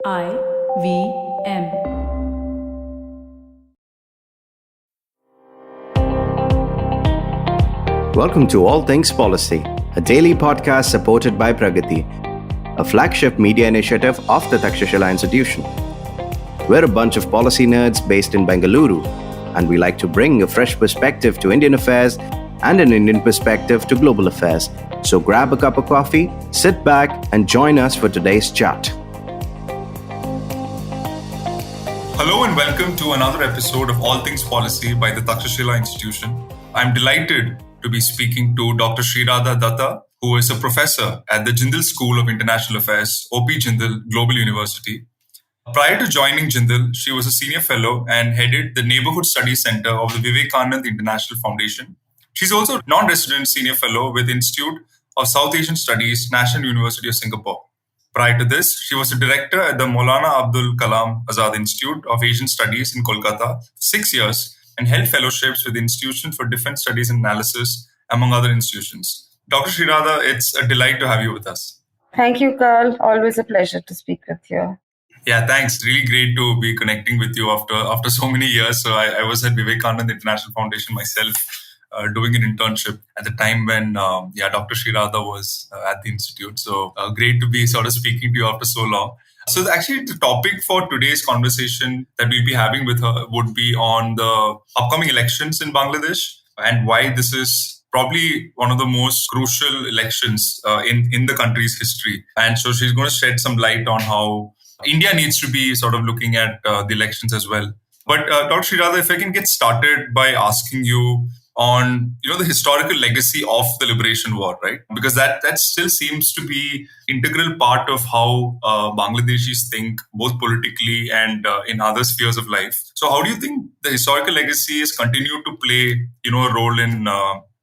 IVM. Welcome to All Things Policy, a daily podcast supported by Pragati, a flagship media initiative of the Takshashila Institution. We're a bunch of policy nerds based in Bengaluru, and we like to bring a fresh perspective to Indian affairs and an Indian perspective to global affairs. So grab a cup of coffee, sit back, and join us for today's chat. Hello and welcome to another episode of All Things Policy by the Takshashila Institution. I'm delighted to be speaking to Dr Sreeradha Datta, who is a professor at the Jindal School of International Affairs, O.P Jindal Global University. Prior to joining Jindal, she was a senior fellow and headed the Neighborhood Studies Center of the Vivekanand International Foundation. She's also a non-resident senior fellow with Institute of South Asian Studies, National University of Singapore. Prior to this, she was a director at the Maulana Abdul Kalam Azad Institute of Asian Studies in Kolkata for 6 years and held fellowships with the Institution for Defense Studies and Analysis, among other institutions. Dr. Sreeradha, it's a delight to have you with us. Thank you, Carl. Always a pleasure to speak with you. Yeah, thanks. Really great to be connecting with you after so many years. So I was at Vivekanand International Foundation myself, doing an internship at the time when Dr. Sreeradha was at the institute. So great to be sort of speaking to you after so long. So actually the topic for today's conversation that we'll be having with her would be on the upcoming elections in Bangladesh and why this is probably one of the most crucial elections in the country's history. And so she's going to shed some light on how India needs to be sort of looking at the elections as well. But Dr. Sreeradha, if I can get started by asking you on the historical legacy of the liberation war, right? Because that still seems to be integral part of how Bangladeshis think, both politically and in other spheres of life. So how do you think the historical legacy has continued to play a role in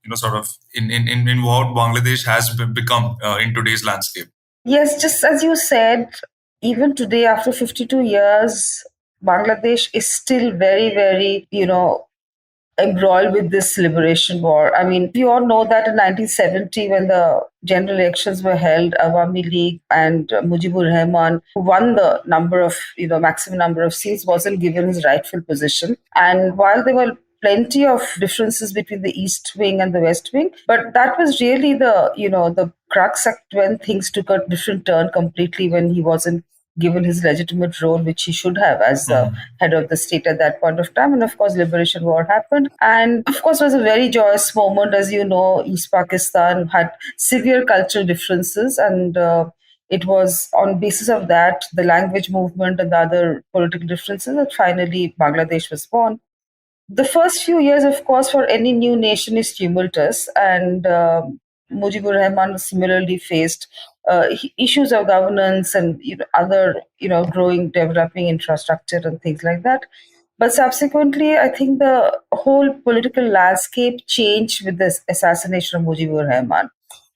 in what Bangladesh has become in today's landscape? Yes, just as you said, even today after 52 years, Bangladesh is still very, very, embroiled with this liberation war. I mean, we all know that in 1970, when the general elections were held, Awami League and Mujibur Rahman, who won the maximum number of seats, wasn't given his rightful position. And while there were plenty of differences between the East Wing and the West Wing, but that was really the crux when things took a different turn completely, when he wasn't given his legitimate role, which he should have as the head of the state at that point of time. And of course, Liberation War happened. And of course, it was a very joyous moment. As you know, East Pakistan had severe cultural differences. And it was on basis of that, the language movement and the other political differences, that finally Bangladesh was born. The first few years, of course, for any new nation is tumultuous. And Mujibur Rahman similarly faced issues of governance and other developing infrastructure and things like that. But subsequently, I think the whole political landscape changed with the assassination of Mujibur Rahman.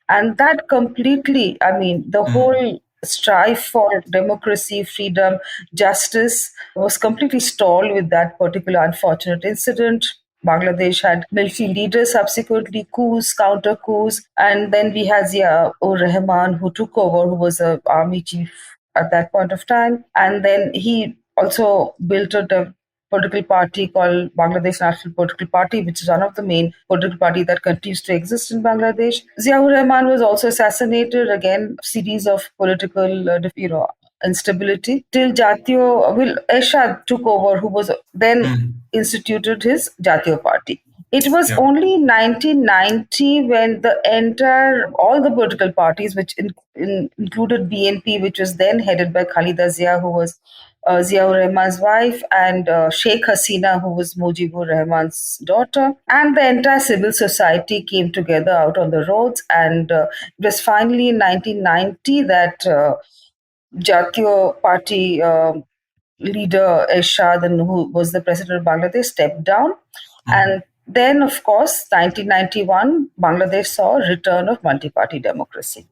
And that completely, the whole strive for democracy, freedom, justice was completely stalled with that particular unfortunate incident. Bangladesh had military leaders, subsequently coups, counter coups, and then we had Zia-ur Rahman, who took over, who was an army chief at that point of time. And then he also built a political party called Bangladesh Nationalist Political Party, which is one of the main political parties that continues to exist in Bangladesh. Zia-ur Rahman was also assassinated, again, series of political, instability, till Ershad took over, who was then instituted his Jatiyo Party. It was only 1990 when all the political parties, which included BNP, which was then headed by Khalida Zia, who was Zia-ur Rahman's wife, and Sheikh Hasina, who was Mujibur Rahman's daughter, and the entire civil society came together out on the roads. And it was finally in 1990 that Jatiyo Party leader Ershad, who was the president of Bangladesh, stepped down. And then, of course, 1991, Bangladesh saw a return of multi-party democracy.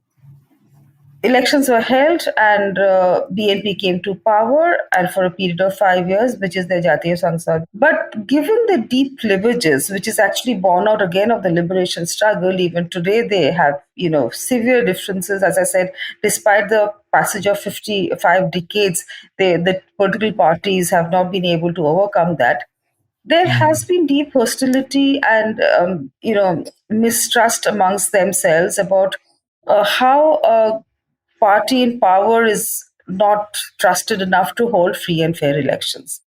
elections were held and BNP came to power and for a period of 5 years, which is their Jatiya Sangsad. But given the deep cleavages, which is actually born out again of the liberation struggle, even today they have, severe differences. As I said, despite the passage of 55 decades, the political parties have not been able to overcome that. There has been deep hostility and mistrust amongst themselves about how a party in power is not trusted enough to hold free and fair elections.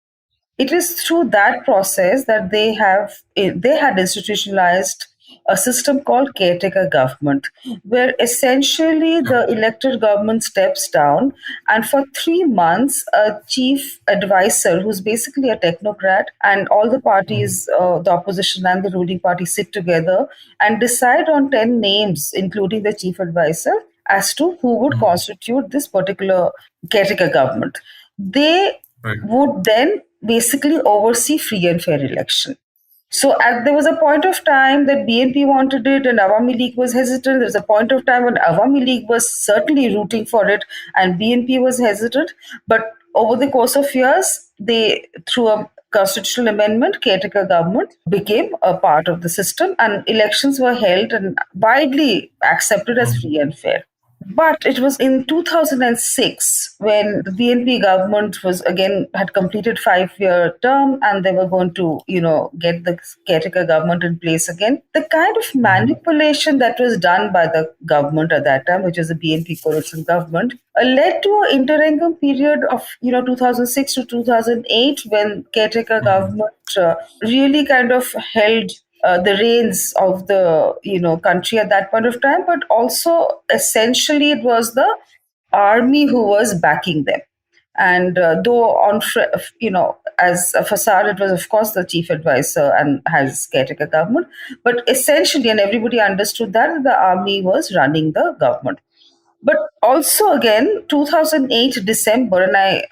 It is through that process that they had institutionalized a system called caretaker government, where essentially the elected government steps down, and for 3 months, a chief advisor, who's basically a technocrat, and all the parties, the opposition and the ruling party, sit together and decide on 10 names, including the chief advisor, as to who would constitute this particular caretaker government. They would then basically oversee free and fair election. So there was a point of time that BNP wanted it and Awami League was hesitant. There was a point of time when Awami League was certainly rooting for it and BNP was hesitant. But over the course of years, through a constitutional amendment, caretaker government became a part of the system and elections were held and widely accepted as free and fair. But it was in 2006 when the BNP government had completed 5-year term and they were going to, get the caretaker government in place again. The kind of manipulation that was done by the government at that time, which was the BNP coalition government, led to an interregnum period of, 2006 to 2008 when caretaker government really kind of held the reins of the country at that point of time, but also essentially it was the army who was backing them. And though as a facade, it was of course the chief advisor and has caretaker government, but essentially, and everybody understood that the army was running the government. But also again, 2008 December, and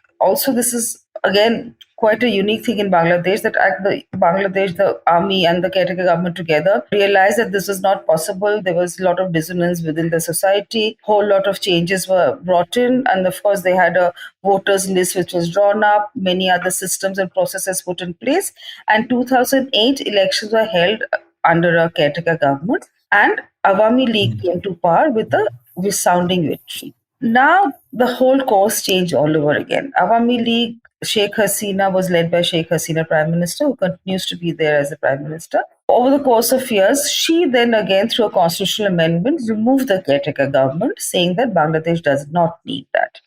this is again quite a unique thing in Bangladesh, that the army and the caretaker government together realized that this was not possible. There was a lot of dissonance within the society. Whole lot of changes were brought in. And of course, they had a voters list which was drawn up, many other systems and processes put in place. And 2008 elections were held under a caretaker government. And Awami League came to power with a resounding victory. Now the whole course changed all over again. Awami League, Sheikh Hasina was led by Sheikh Hasina Prime Minister, who continues to be there as the Prime Minister. Over the course of years, she then again, through a constitutional amendment, removed the caretaker government, saying that Bangladesh does not need that.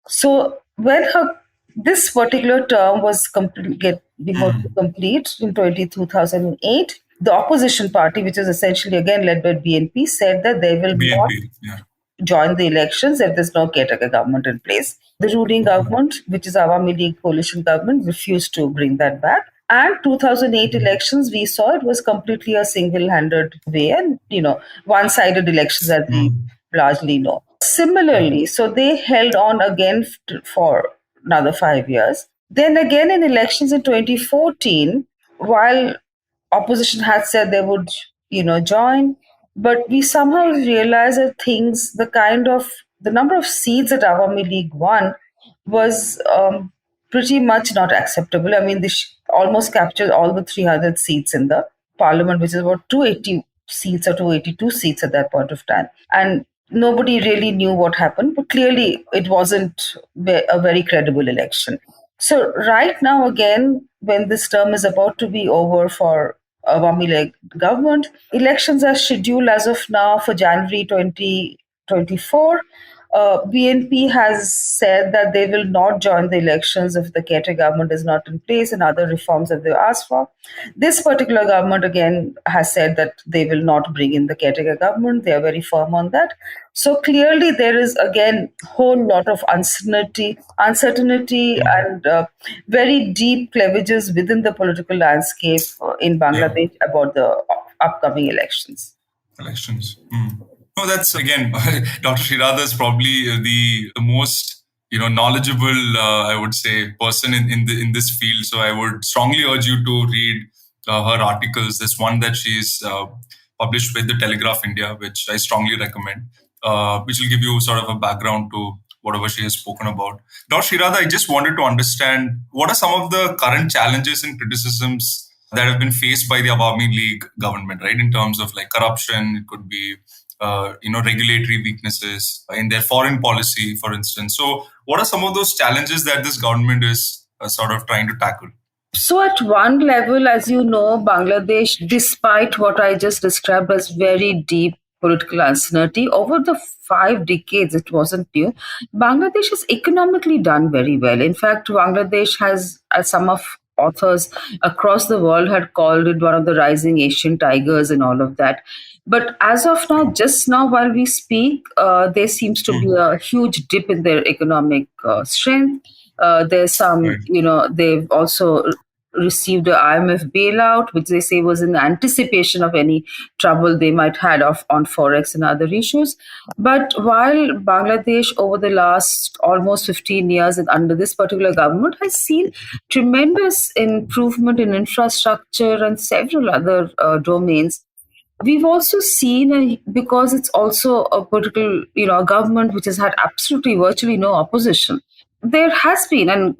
So when this particular term was complete in 2008, the opposition party, which is essentially again led by BNP, said that they will not join the elections if there's no caretaker government in place. The ruling government, which is Awami League coalition government, refused to bring that back. And 2008 elections, we saw it was completely a single-handed way and, one-sided elections as we largely know. Similarly, so they held on again for another 5 years. Then again in elections in 2014, while opposition had said they would, join, but we somehow realized that the number of seats that Awami League won was pretty much not acceptable. I mean, they almost captured all the 300 seats in the parliament, which is about 280 seats or 282 seats at that point of time. And nobody really knew what happened, but clearly it wasn't a very credible election. So right now, again, when this term is about to be over for Awami League government, elections are scheduled as of now for January 2024. BNP has said that they will not join the elections if the caretaker government is not in place and other reforms that they asked for. This particular government again has said that they will not bring in the caretaker government. They are very firm on that. So clearly there is again a whole lot of uncertainty and very deep cleavages within the political landscape in Bangladesh about the upcoming elections. No, that's again, Dr. Sreeradha is probably the most knowledgeable, I would say, person in this field. So I would strongly urge you to read her articles. There's one that she's published with the Telegraph India, which I strongly recommend. which will give you sort of a background to whatever she has spoken about. Dr. Sreeradha, I just wanted to understand what are some of the current challenges and criticisms that have been faced by the Awami League government, right? In terms of like corruption, it could be regulatory weaknesses in their foreign policy, for instance. So, what are some of those challenges that this government is sort of trying to tackle? So, at one level, as you know, Bangladesh, despite what I just described as very deep political uncertainty, over the 5 decades, it wasn't new. Bangladesh has economically done very well. In fact, Bangladesh has, as some of authors across the world had called it one of the rising Asian tigers and all of that. But as of now, just now while we speak, there seems to be a huge dip in their economic strength. There's some, they've also received an IMF bailout, which they say was in anticipation of any trouble they might had on forex and other issues. But while Bangladesh over the last almost 15 years and under this particular government has seen tremendous improvement in infrastructure and several other domains, we've also seen, because it's also a political, a government which has had absolutely virtually no opposition. There has been and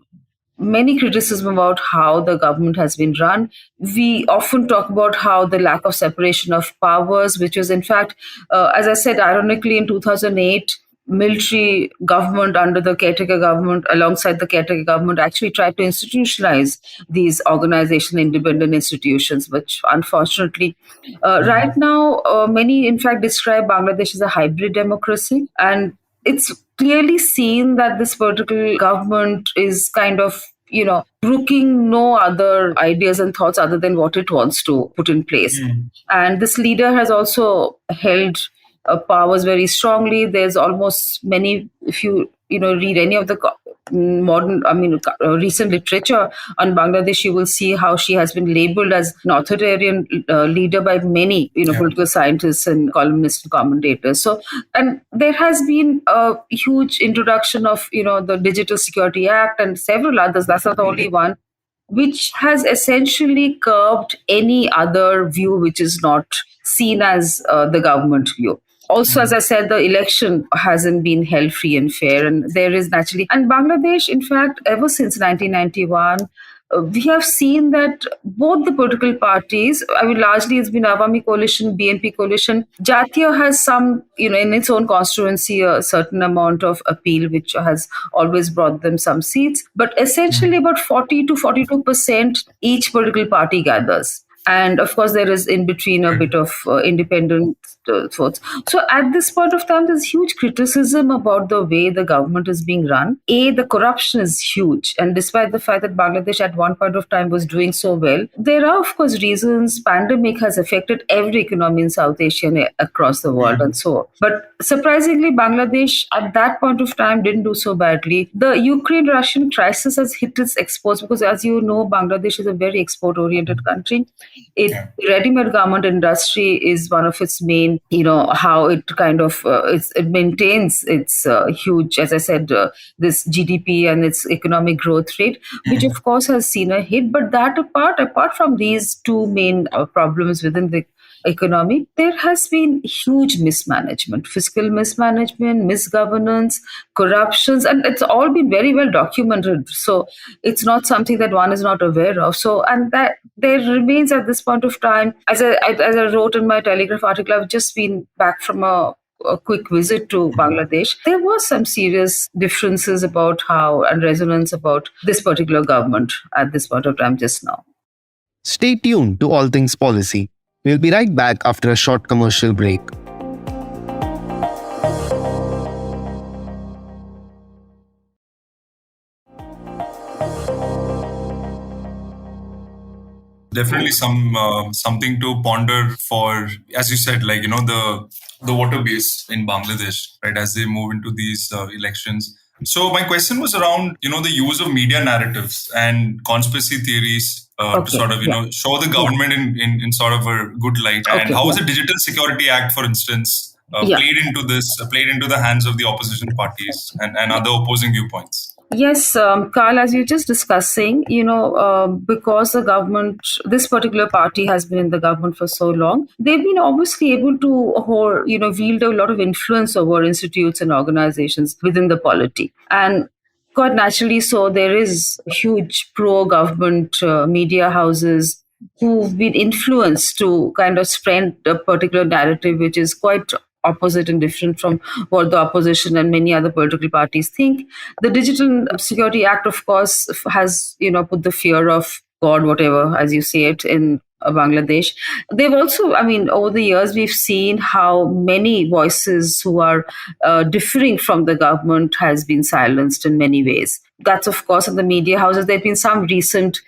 many criticism about how the government has been run. We often talk about how the lack of separation of powers, which was in fact, as I said, ironically in 2008, military government under the caretaker government, alongside the caretaker government, actually tried to institutionalize these organizational independent institutions, which unfortunately, right now, many in fact describe Bangladesh as a hybrid democracy. And it's clearly seen that this political government is kind of, brooking no other ideas and thoughts other than what it wants to put in place. And this leader has also held powers very strongly. There's almost many, if you read any of the recent literature on Bangladesh, you will see how she has been labeled as an authoritarian leader by many, political scientists and columnists and commentators. So, and there has been a huge introduction of, the Digital Security Act and several others. That's not the only one, which has essentially curbed any other view which is not seen as the government view. Also, as I said, the election hasn't been held free and fair. And there is naturally, and Bangladesh, in fact, ever since 1991, we have seen that both the political parties, largely it's been Awami coalition, BNP coalition. Jatiya has some, in its own constituency, a certain amount of appeal, which has always brought them some seats. But essentially about 40 to 42% each political party gathers. And of course, there is in between a bit of independent thoughts. So at this point of time, there's huge criticism about the way the government is being run. The corruption is huge. And despite the fact that Bangladesh at one point of time was doing so well, there are, of course, reasons. Pandemic has affected every economy in South Asia and across the world and so on. But surprisingly, Bangladesh at that point of time didn't do so badly. The Ukraine-Russian crisis has hit its exports because, as you know, Bangladesh is a very export-oriented country. Ready-made garment industry is one of its main, how it kind of it maintains its huge, as I said, this GDP and its economic growth rate, which of course has seen a hit. But that apart from these two main problems within the economy, there has been huge mismanagement, fiscal mismanagement, misgovernance, corruptions, and it's all been very well documented. So it's not something that one is not aware of. So, and that there remains at this point of time, as I wrote in my Telegraph article, I've just been back from a quick visit to Bangladesh. There was some serious differences about how and resonance about this particular government at this point of time just now. Stay tuned to All Things Policy. We'll be right back after a short commercial break. Definitely something to ponder for, as you said, like, the water base in Bangladesh, right, as they move into these elections. So my question was around, the use of media narratives and conspiracy theories to sort of, show the government in sort of a good light. And how is the Digital Security Act, for instance, played into the hands of the opposition parties and other opposing viewpoints? Yes, Carl, as you're just discussing, because the government, this particular party has been in the government for so long, they've been obviously able to hold, wield a lot of influence over institutes and organizations within the polity. And quite naturally, so there is huge pro-government media houses who've been influenced to kind of spread a particular narrative, which is quite opposite and different from what the opposition and many other political parties think. The Digital Security Act, of course, has put the fear of God, whatever, as you say it, in Bangladesh. They've also, I mean, over the years, we've seen how many voices who are differing from the government has been silenced in many ways. That's, of course, in the media houses. There have been some recent,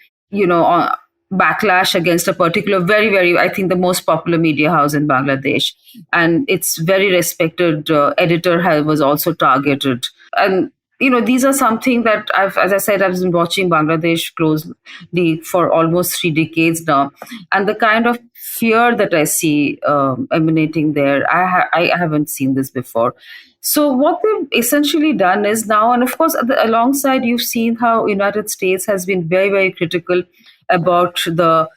backlash against a particular very, very, I think, the most popular media house in Bangladesh. And its very respected editor was also targeted. And these are something that as I said, I've been watching Bangladesh closely for almost 3 decades now, and the kind of fear that I see emanating there, I haven't seen this before. So what they've essentially done is now, and of course, alongside, you've seen how United States has been very, very critical about the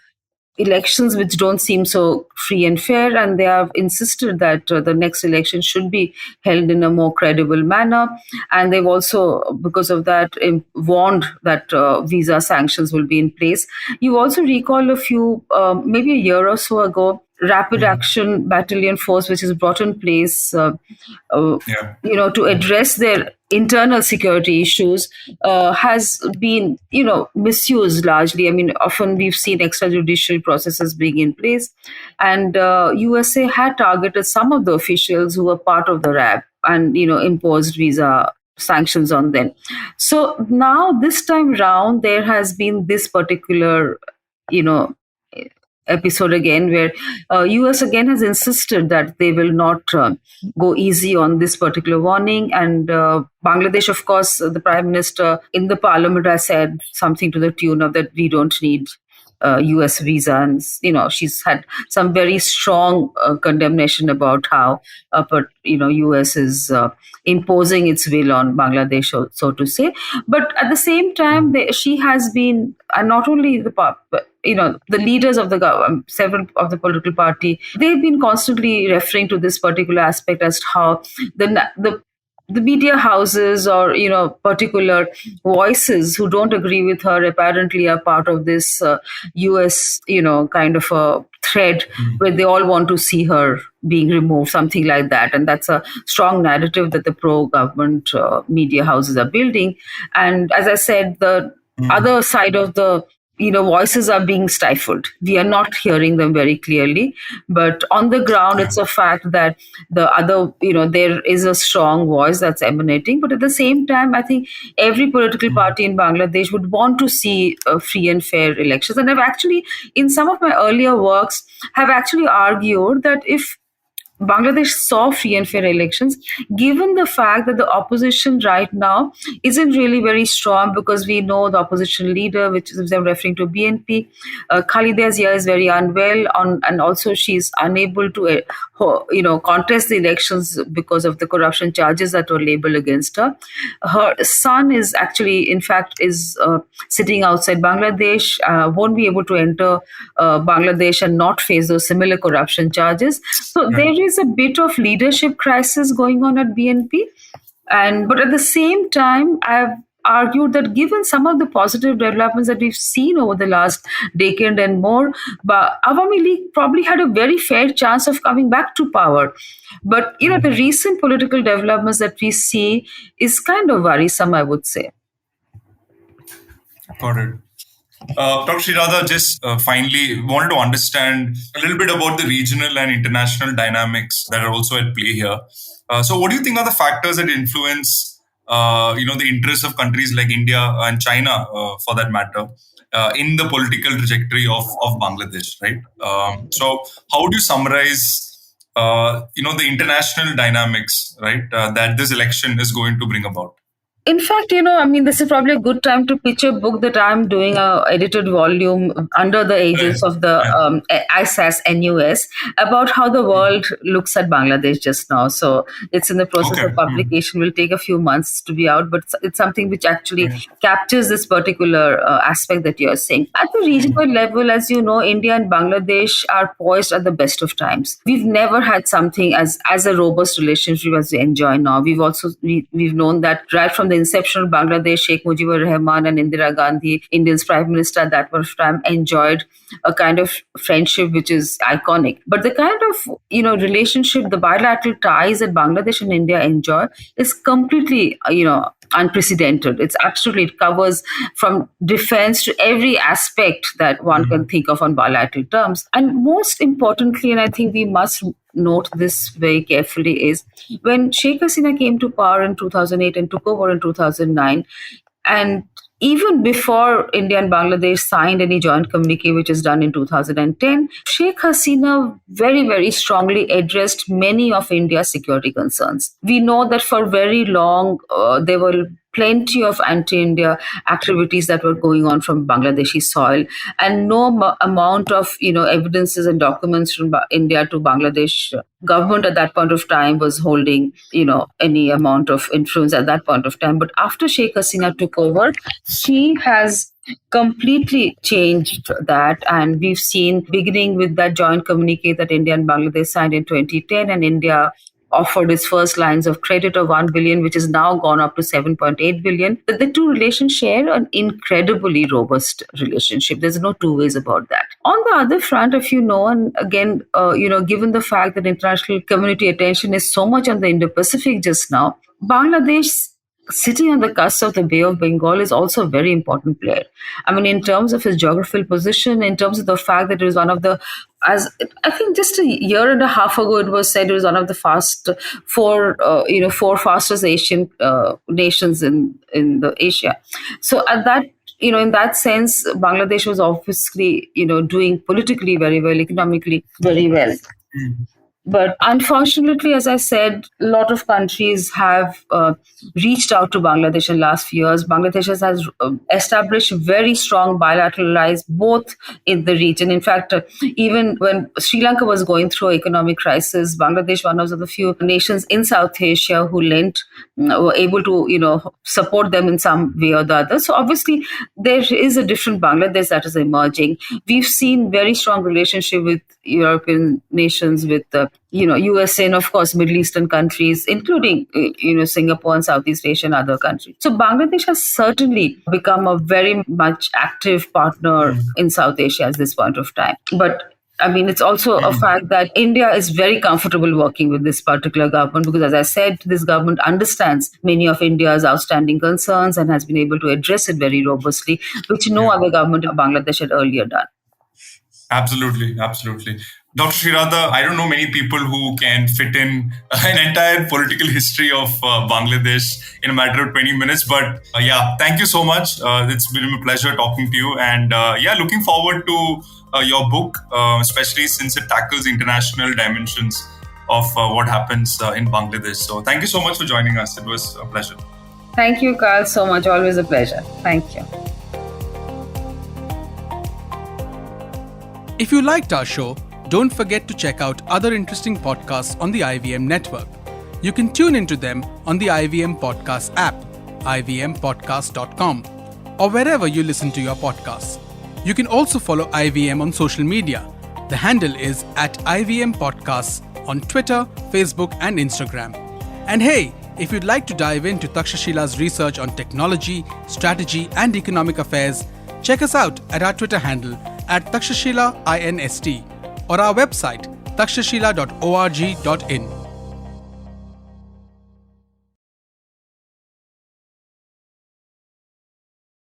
elections which don't seem so free and fair, and they have insisted that the next election should be held in a more credible manner. And they've also, because of that, warned that visa sanctions will be in place. You also recall a few, maybe a year or so ago, Rapid Action Battalion Force, which is brought in place, Yeah. to address their internal security issues, has been, misused largely. I mean, often we've seen extrajudicial processes being in place, and USA had targeted some of the officials who were part of the RAB and, imposed visa sanctions on them. So now this time round, there has been this particular, you know, episode again where US again has insisted that they will not go easy on this particular warning. And Bangladesh, of course, the prime minister in the parliament has said something to the tune of that we don't need US visa. And she's had some very strong condemnation about how but US is imposing its will on Bangladesh, so to say. But at the same time, she has been, and not only the leaders of the government, several of the political party, they've been constantly referring to this particular aspect as how the media houses or particular voices who don't agree with her apparently are part of this US kind of a thread where they all want to see her being removed, something like that. And that's a strong narrative that the pro-government media houses are building. And as I said, the other side of the voices are being stifled. We are not hearing them very clearly, but on the ground, it's a fact that the other, there is a strong voice that's emanating. But at the same time, I think every political party in Bangladesh would want to see free and fair elections. And I've actually, in some of my earlier works, have actually argued that if Bangladesh saw free and fair elections, given the fact that the opposition right now isn't really very strong, because we know the opposition leader, which is I'm referring to BNP, Khalida Zia is very unwell, and also she's unable to, contest the elections because of the corruption charges that were labeled against her. Her son is actually, in fact, is sitting outside Bangladesh, won't be able to enter Bangladesh and not face those similar corruption charges. So there is a bit of leadership crisis going on at BNP, but at the same time, I've argued that given some of the positive developments that we've seen over the last decade and more, but Awami League probably had a very fair chance of coming back to power. But the recent political developments that we see is kind of worrisome, I would say. Got it. Dr. Sreeradha, just finally wanted to understand a little bit about the regional and international dynamics that are also at play here. So what do you think are the factors that influence, the interests of countries like India and China, for that matter, in the political trajectory of Bangladesh, right? So how would you summarize, the international dynamics, right, that this election is going to bring about? In fact, this is probably a good time to pitch a book that I'm doing a edited volume under the aegis of the ISAS NUS about how the world looks at Bangladesh just now. So it's in the process Okay. of publication. Will take a few months to be out, but it's something which actually captures this particular aspect that you're saying. At the regional level, as you know, India and Bangladesh are poised at the best of times. We've never had something as a robust relationship as we enjoy now. We've known that right from the inception of Bangladesh, Sheikh Mujibur Rahman and Indira Gandhi, India's prime minister at that point of time, enjoyed a kind of friendship which is iconic. But the kind of relationship, the bilateral ties that Bangladesh and India enjoy is completely unprecedented. It covers from defense to every aspect that one can think of on bilateral terms. And most importantly, and I think we must note this very carefully, is when Sheikh Hasina came to power in 2008 and took over in 2009, and even before India and Bangladesh signed any joint communique, which is done in 2010, Sheikh Hasina very, very strongly addressed many of India's security concerns. We know that for very long, there were plenty of anti-India activities that were going on from Bangladeshi soil, and no amount of evidences and documents from India to Bangladesh government at that point of time was holding any amount of influence at that point of time. But after Sheikh Hasina took over, she has completely changed that, and we've seen, beginning with that joint communique that India and Bangladesh signed in 2010, and India offered its first lines of credit of 1 billion, which has now gone up to 7.8 billion. That the two relations share an incredibly robust relationship. There's no two ways about that. On the other front, if and again, given the fact that international community attention is so much on the Indo-Pacific just now, Bangladesh, sitting on the cusp of the Bay of Bengal, is also a very important player. I mean, in terms of its geographical position, in terms of the fact that it was one of the, as I think just a year and a half ago, it was said it was one of the four fastest Asian nations in the Asia. So at that, in that sense, Bangladesh was obviously, doing politically very well, economically very well. But unfortunately, as I said, a lot of countries have reached out to Bangladesh in the last few years. Bangladesh has established very strong bilateral ties both in the region. In fact, even when Sri Lanka was going through an economic crisis, Bangladesh, one of the few nations in South Asia who were able to, support them in some way or the other. So obviously, there is a different Bangladesh that is emerging. We've seen very strong relationship with European nations, with USA, and of course Middle Eastern countries, including Singapore and Southeast Asia and other countries. So Bangladesh has certainly become a very much active partner in South Asia at this point of time. But I mean, it's also a fact that India is very comfortable working with this particular government because, as I said, this government understands many of India's outstanding concerns and has been able to address it very robustly, which no other government of Bangladesh had earlier done. Absolutely. Dr. Sreeradha, I don't know many people who can fit in an entire political history of Bangladesh in a matter of 20 minutes. But thank you so much. It's been a pleasure talking to you. And looking forward to your book, especially since it tackles international dimensions of what happens in Bangladesh. So thank you so much for joining us. It was a pleasure. Thank you, Carl, so much. Always a pleasure. Thank you. If you liked our show, don't forget to check out other interesting podcasts on the IVM network. You can tune into them on the IVM Podcast app, ivmpodcast.com, or wherever you listen to your podcasts. You can also follow IVM on social media. The handle is @IVM Podcasts on Twitter, Facebook, and Instagram. And hey, if you'd like to dive into Takshashila's research on technology, strategy, and economic affairs, check us out at our Twitter handle @Takshashila INST or our website takshashila.org.in.